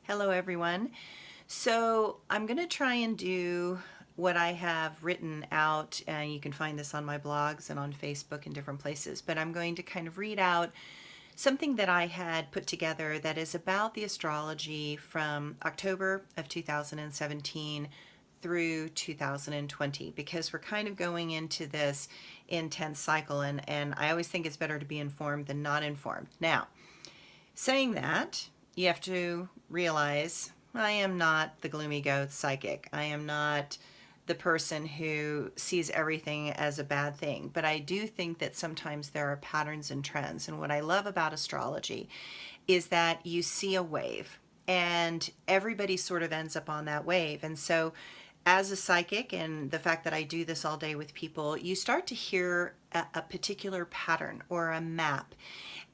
Hello everyone. So I'm going to try and do what I have written out, and you can find this on my blogs and on Facebook and different places, but I'm going to kind of read out something that I had put together that is about the astrology from October of 2017 through 2020, because we're kind of going into this intense cycle, and I always think it's better to be informed than not informed. Now, saying that, you have to realize I am not the gloomy goat psychic. I am not the person who sees everything as a bad thing. But I do think that sometimes there are patterns and trends. And what I love about astrology is that you see a wave and everybody sort of ends up on that wave. And so, as a psychic, and the fact that I do this all day with people, you start to hear a particular pattern or a map.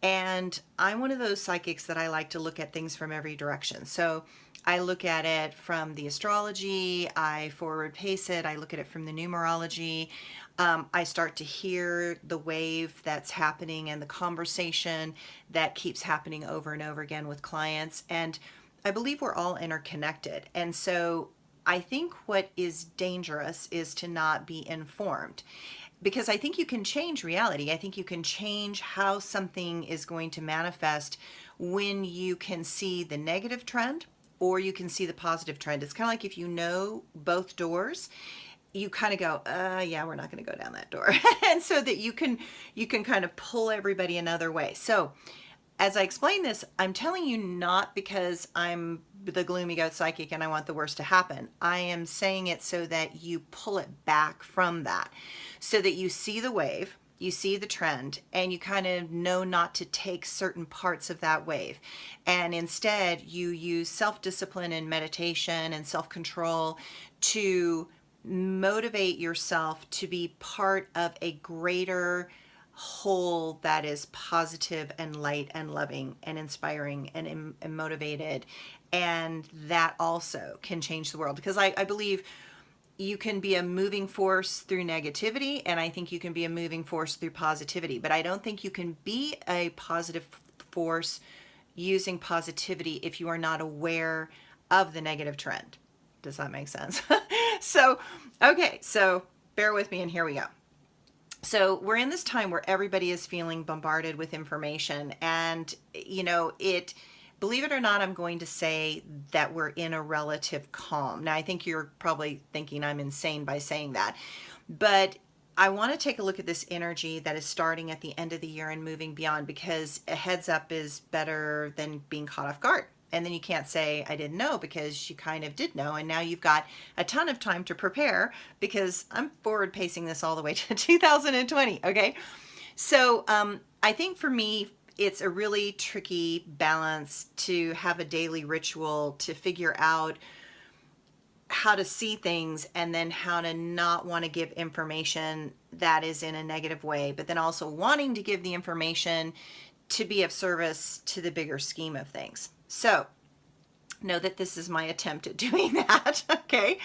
And I'm one of those psychics that I like to look at things from every direction. So I look at it from the astrology, I forward pace it, I look at it from the numerology. I start to hear the wave that's happening and the conversation that keeps happening over and over again with clients. And I believe we're all interconnected. And so I think what is dangerous is to not be informed, because I think you can change reality. I think you can change how something is going to manifest when you can see the negative trend or you can see the positive trend. It's kind of like if you know both doors, you kind of go, yeah, we're not going to go down that door. And so that you can kind of pull everybody another way. So as I explain this, I'm telling you not because I'm the gloomy goat psychic and I want the worst to happen. I am saying it so that you pull it back from that, so that you see the wave, you see the trend, and you kind of know not to take certain parts of that wave. And instead, you use self-discipline and meditation and self-control to motivate yourself to be part of a greater whole that is positive and light and loving and inspiring and motivated. And that also can change the world, because I believe you can be a moving force through negativity, and I think you can be a moving force through positivity. But I don't think you can be a positive force using positivity if you are not aware of the negative trend. Does that make sense? Okay, so bear with me, and here we go. So we're in this time where everybody is feeling bombarded with information, and believe it or not, I'm going to say that we're in a relative calm. Now, I think you're probably thinking I'm insane by saying that, but I want to take a look at this energy that is starting at the end of the year and moving beyond, because a heads up is better than being caught off guard. And then you can't say, I didn't know, because you kind of did know. And now you've got a ton of time to prepare, because I'm forward pacing this all the way to 2020. Okay. So I think for me, it's a really tricky balance to have a daily ritual to figure out how to see things, and then how to not want to give information that is in a negative way, but then also wanting to give the information to be of service to the bigger scheme of things. So know that this is my attempt at doing that. Okay.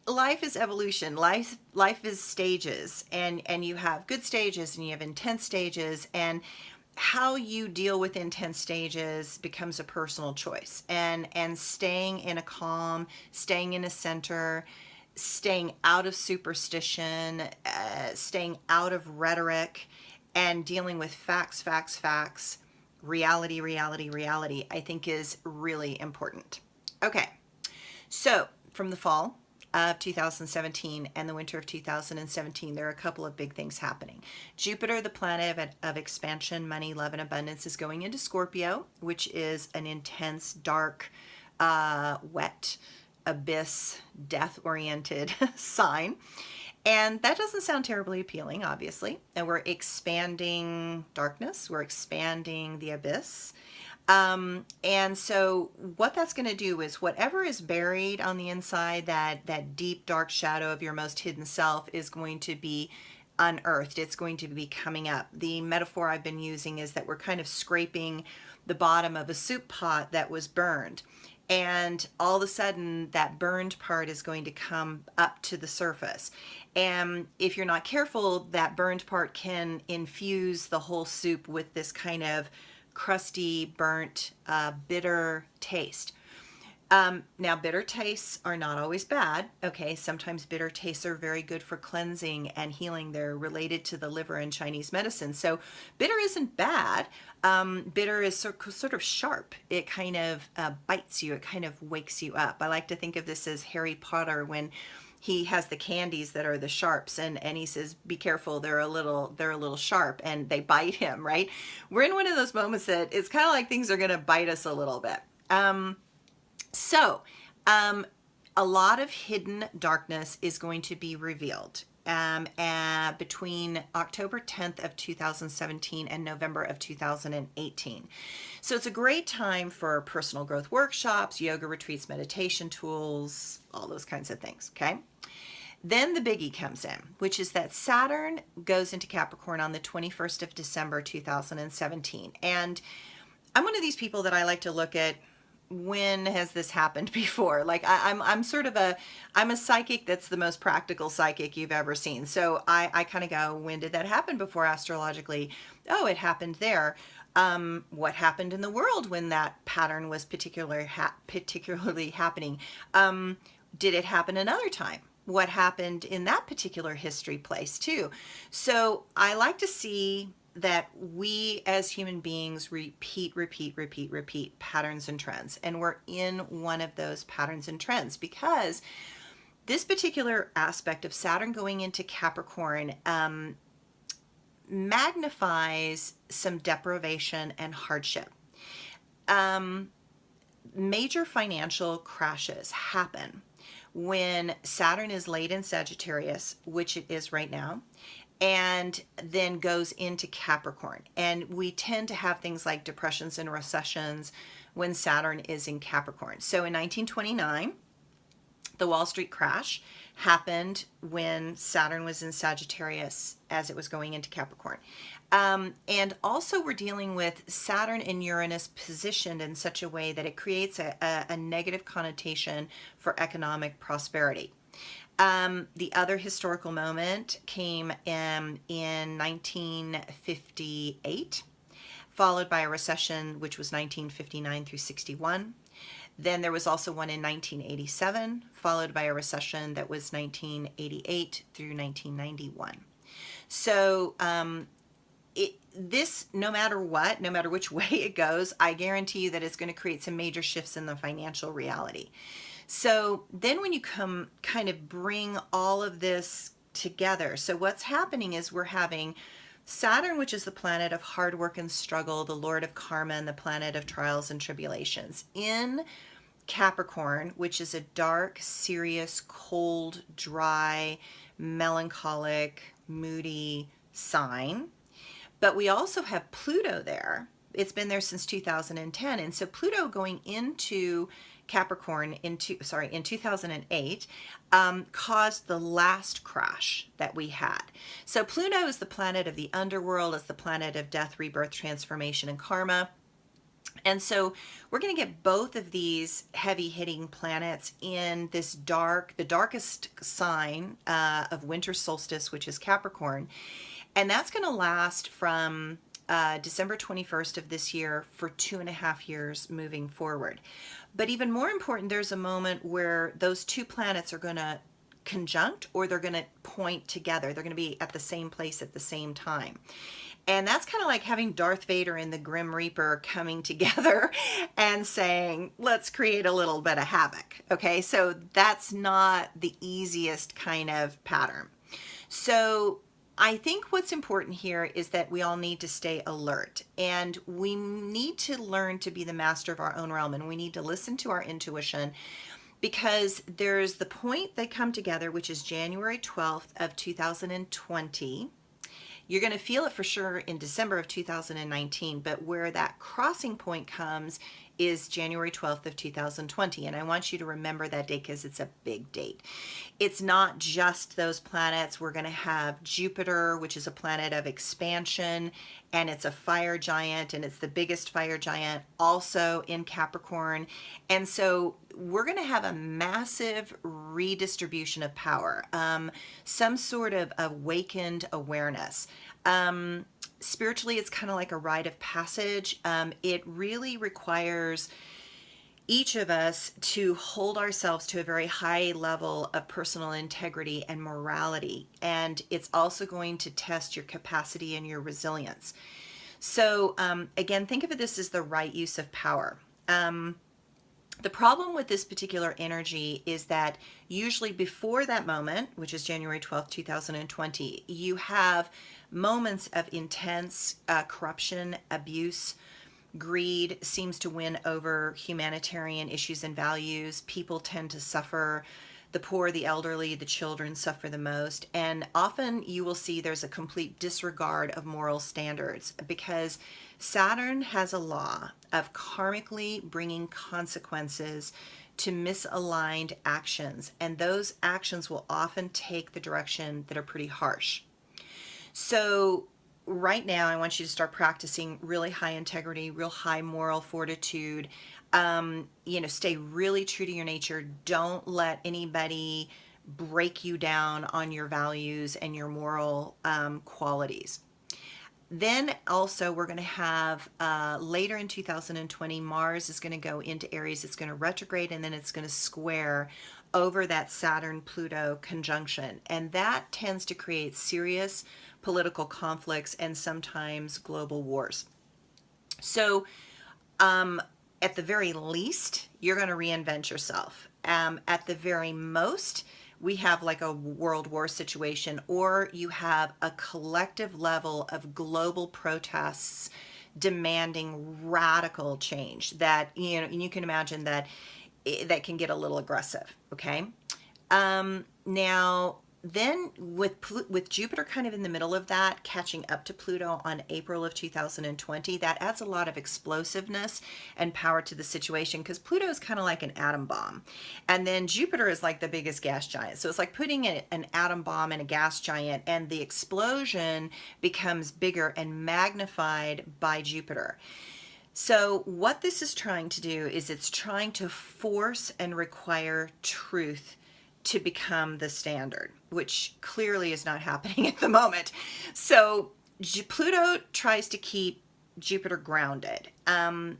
Life is evolution. Life is stages, and you have good stages and you have intense stages, and how you deal with intense stages becomes a personal choice. And staying in a calm, staying in a center, staying out of superstition, staying out of rhetoric, and dealing with facts, reality, I think is really important. Okay, so from the fall of 2017 and the winter of 2017, there are a couple of big things happening. Jupiter, the planet of expansion, money, love, and abundance, is going into Scorpio, which is an intense, dark, wet, abyss, death-oriented sign. And that doesn't sound terribly appealing, obviously. And we're expanding darkness, we're expanding the abyss. And so what that's going to do is whatever is buried on the inside, that deep, dark shadow of your most hidden self, is going to be unearthed. It's going to be coming up. The metaphor I've been using is that we're kind of scraping the bottom of a soup pot that was burned. And all of a sudden, that burned part is going to come up to the surface. And if you're not careful, that burned part can infuse the whole soup with this kind of crusty, burnt, bitter taste. Now, bitter tastes are not always bad. Okay, sometimes bitter tastes are very good for cleansing and healing. They're related to the liver in Chinese medicine. So, bitter isn't bad. Bitter is sort of sharp. It kind of bites you, it kind of wakes you up. I like to think of this as Harry Potter when he has the candies that are the sharps, and he says, be careful, they're a little sharp, and they bite him, right? We're in one of those moments that it's kind of like things are going to bite us a little bit. So, a lot of hidden darkness is going to be revealed between October 10th of 2017 and November of 2018. So it's a great time for personal growth workshops, yoga retreats, meditation tools, all those kinds of things, okay? Then the biggie comes in, which is that Saturn goes into Capricorn on the 21st of December 2017. And I'm one of these people that I like to look at, when has this happened before? Like I'm sort of I'm a psychic that's the most practical psychic you've ever seen. So I kind of go, when did that happen before astrologically? Oh, it happened there. What happened in the world when that pattern was particularly happening? Did it happen another time? What happened in that particular history place too? So I like to see that we as human beings repeat patterns and trends. And we're in one of those patterns and trends because this particular aspect of Saturn going into Capricorn magnifies some deprivation and hardship. Major financial crashes happen when Saturn is late in Sagittarius, which it is right now, and then goes into Capricorn. And we tend to have things like depressions and recessions when Saturn is in Capricorn. So in 1929, the Wall Street crash happened when Saturn was in Sagittarius as it was going into Capricorn. And also we're dealing with Saturn and Uranus positioned in such a way that it creates a negative connotation for economic prosperity. The other historical moment came in 1958, followed by a recession, which was 1959 through 61. Then there was also one in 1987, followed by a recession that was 1988 through 1991. So this, no matter what, no matter which way it goes, I guarantee you that it's going to create some major shifts in the financial reality. So then when you kind of bring all of this together, so what's happening is we're having Saturn, which is the planet of hard work and struggle, the lord of karma, and the planet of trials and tribulations, in Capricorn, which is a dark, serious, cold, dry, melancholic, moody sign. But we also have Pluto there. It's been there since 2010. And so Pluto going into Capricorn in 2008 caused the last crash that we had. So Pluto is the planet of the underworld, it's the planet of death, rebirth, transformation, and karma. And so we're going to get both of these heavy hitting planets in this the darkest sign of winter solstice, which is Capricorn. And that's going to last from December 21st of this year for 2.5 years moving forward. But even more important, there's a moment where those two planets are going to conjunct, or they're going to point together. They're going to be at the same place at the same time. And that's kind of like having Darth Vader and the Grim Reaper coming together and saying, let's create a little bit of havoc. Okay, so that's not the easiest kind of pattern. So I think what's important here is that we all need to stay alert, and we need to learn to be the master of our own realm, and we need to listen to our intuition, because there's the point they come together, which is January 12th of 2020. You're going to feel it for sure in December of 2019, but where that crossing point comes is January 12th of 2020. And I want you to remember that date because it's a big date. It's not just those planets. We're going to have Jupiter, which is a planet of expansion, and it's a fire giant, and it's the biggest fire giant also in Capricorn. And so we're going to have a massive redistribution of power, some sort of awakened awareness. spiritually, it's kind of like a rite of passage. It really requires each of us to hold ourselves to a very high level of personal integrity and morality. And it's also going to test your capacity and your resilience. So, again, think of this as the right use of power. The problem with this particular energy is that usually before that moment, which is January 12th, 2020, you have moments of intense corruption, abuse, greed seems to win over humanitarian issues and values. People tend to suffer. The poor, the elderly, the children suffer the most. And often you will see there's a complete disregard of moral standards because Saturn has a law of karmically bringing consequences to misaligned actions. And those actions will often take the direction that are pretty harsh. So right now, I want you to start practicing really high integrity, real high moral fortitude. Stay really true to your nature. Don't let anybody break you down on your values and your moral qualities. Then also we're going to have later in 2020, Mars is going to go into Aries. It's going to retrograde and then it's going to square over that Saturn-Pluto conjunction. And that tends to create serious political conflicts and sometimes global wars. So at the very least, you're going to reinvent yourself. At the very most, we have like a world war situation, or you have a collective level of global protests demanding radical change that, you can imagine that that can get a little aggressive. Okay. Now, then with Jupiter kind of in the middle of that, catching up to Pluto on April of 2020, that adds a lot of explosiveness and power to the situation because Pluto is kind of like an atom bomb. And then Jupiter is like the biggest gas giant. So it's like putting an atom bomb in a gas giant, and the explosion becomes bigger and magnified by Jupiter. So what this is trying to do is it's trying to force and require truth to become the standard, which clearly is not happening at the moment. So Pluto tries to keep Jupiter grounded and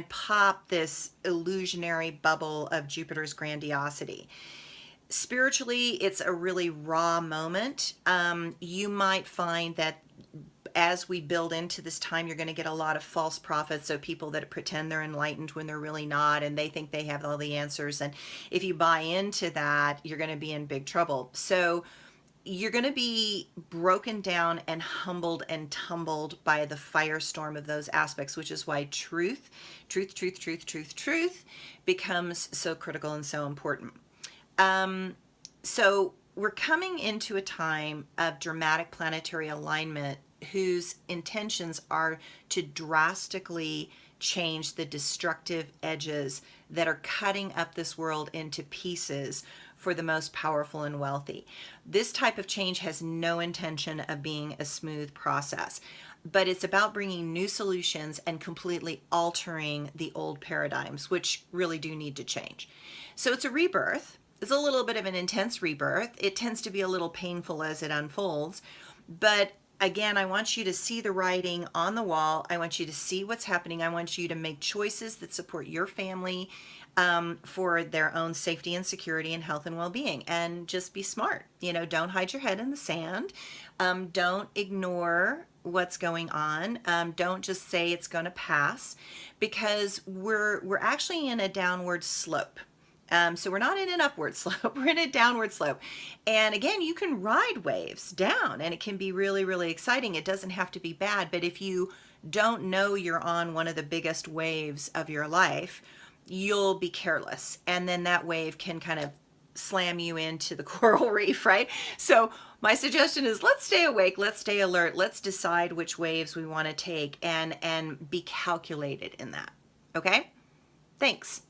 pop this illusionary bubble of Jupiter's grandiosity. Spiritually, it's a really raw moment. You might find that as we build into this time, you're going to get a lot of false prophets, so people that pretend they're enlightened when they're really not, and they think they have all the answers. And if you buy into that, you're going to be in big trouble. So you're going to be broken down and humbled and tumbled by the firestorm of those aspects, which is why truth becomes so critical and so important. So we're coming into a time of dramatic planetary alignment whose intentions are to drastically change the destructive edges that are cutting up this world into pieces for the most powerful and wealthy. This type of change has no intention of being a smooth process, but it's about bringing new solutions and completely altering the old paradigms, which really do need to change. So it's a rebirth. It's a little bit of an intense rebirth. It tends to be a little painful as it unfolds, but again, I want you to see the writing on the wall. I want you to see what's happening. I want you to make choices that support your family for their own safety and security and health and well-being. And just be smart. Don't hide your head in the sand. Don't ignore what's going on. Don't just say it's going to pass, because we're actually in a downward slope. So we're not in an upward slope, we're in a downward slope. And again, you can ride waves down and it can be really, really exciting. It doesn't have to be bad, but if you don't know you're on one of the biggest waves of your life, you'll be careless. And then that wave can kind of slam you into the coral reef, right? So my suggestion is let's stay awake, let's stay alert, let's decide which waves we want to take and be calculated in that. Okay? Thanks.